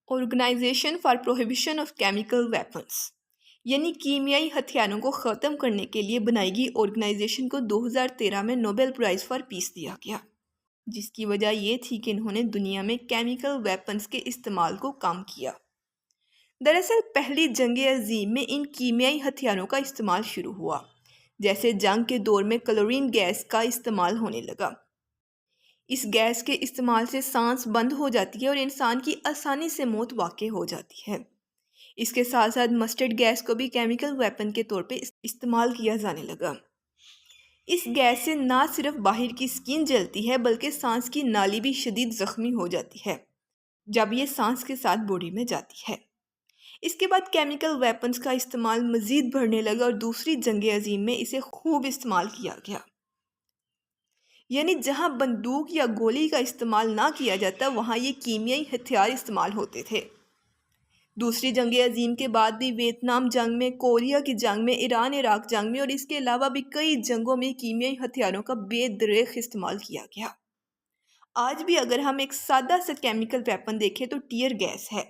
Organization for prohibition of chemical weapons یعنی کیمیائی ہتھیاروں کو ختم کرنے کے لیے بنائی گئی آرگنائزیشن کو 2013 میں نوبل پرائز فار پیس دیا گیا، جس کی وجہ یہ تھی کہ انہوں نے دنیا میں کیمیکل ویپنس کے استعمال کو کم کیا۔ دراصل پہلی جنگ عظیم میں ان کیمیائی ہتھیاروں کا استعمال شروع ہوا، جیسے جنگ کے دور میں کلورین گیس کا استعمال ہونے لگا۔ اس گیس کے استعمال سے سانس بند ہو جاتی ہے اور انسان کی آسانی سے موت واقع ہو جاتی ہے۔ اس کے ساتھ ساتھ مسٹرڈ گیس کو بھی کیمیکل ویپن کے طور پہ استعمال کیا جانے لگا۔ اس گیس سے نہ صرف باہر کی سکین جلتی ہے بلکہ سانس کی نالی بھی شدید زخمی ہو جاتی ہے جب یہ سانس کے ساتھ باڈی میں جاتی ہے۔ اس کے بعد کیمیکل ویپنز کا استعمال مزید بڑھنے لگا اور دوسری جنگ عظیم میں اسے خوب استعمال کیا گیا۔ یعنی جہاں بندوق یا گولی کا استعمال نہ کیا جاتا وہاں یہ کیمیائی ہتھیار استعمال ہوتے تھے۔ دوسری جنگ عظیم کے بعد بھی ویتنام جنگ میں، کوریا کی جنگ میں، ایران عراق جنگ میں اور اس کے علاوہ بھی کئی جنگوں میں کیمیائی ہتھیاروں کا بے دریغ استعمال کیا گیا۔ آج بھی اگر ہم ایک سادہ سا کیمیکل ویپن دیکھیں تو ٹیئر گیس ہے۔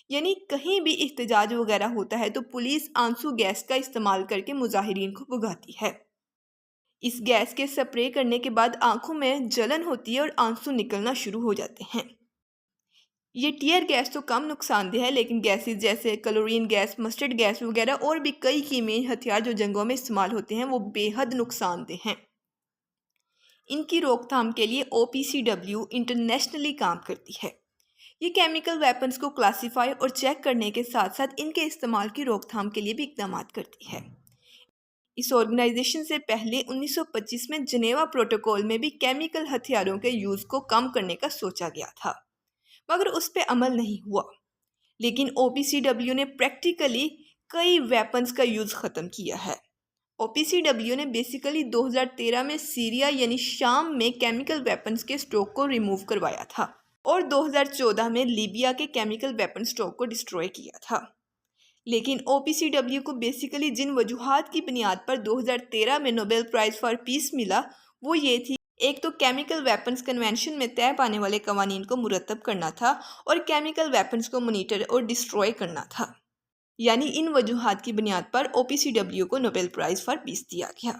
یعنی کہیں بھی احتجاج وغیرہ ہوتا ہے تو پولیس آنسو گیس کا استعمال کر کے مظاہرین کو بھگاتی ہے۔ اس گیس کے سپرے کرنے کے بعد آنکھوں میں جلن ہوتی ہے اور آنسو نکلنا شروع ہو جاتے ہیں۔ یہ ٹیئر گیس تو کم نقصان دہ ہے، لیکن گیسز جیسے کلورین گیس، مسٹرڈ گیس وغیرہ اور بھی کئی کیمیائی ہتھیار جو جنگوں میں استعمال ہوتے ہیں وہ بے حد نقصان دہ ہیں۔ ان کی روک تھام کے لیے OPCW انٹرنیشنلی کام کرتی ہے۔ یہ کیمیکل ویپنز کو کلاسیفائی اور چیک کرنے کے ساتھ ساتھ ان کے استعمال کی روک تھام کے لیے بھی اقدامات کرتی ہے۔ اس آرگنائزیشن سے پہلے 1925 میں جنیوا پروٹوکول میں بھی کیمیکل ہتھیاروں کے یوز کو کم کرنے کا سوچا گیا تھا، مگر اس پہ عمل نہیں ہوا۔ لیکن OPCW نے پریکٹیکلی کئی ویپنز کا یوز ختم کیا ہے۔ OPCW نے بیسیکلی 2013 میں سیریا یعنی شام میں کیمیکل ویپنز کے سٹاک کو ریموو کروایا تھا اور 2014 میں لیبیا کے کیمیکل ویپن سٹاک کو ڈسٹروائے کیا تھا۔ لیکن OPCW کو بیسیکلی جن وجوہات کی بنیاد پر 2013 میں نوبل پرائز فار پیس ملا وہ یہ تھی، ایک تو کیمیکل ویپنز کنونشن میں طے پانے والے قوانین کو مرتب کرنا تھا اور کیمیکل ویپنز کو مانیٹر اور ڈسٹروائے کرنا تھا۔ یعنی ان وجوہات کی بنیاد پر OPCW کو نوبل پرائز فار پیس دیا گیا۔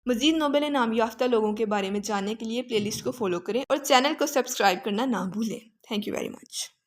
مزید نوبل انعام یافتہ لوگوں کے بارے میں جاننے کے لیے پلے لسٹ کو فالو کریں اور چینل کو سبسکرائب کرنا نہ بھولیں۔ Thank you very much.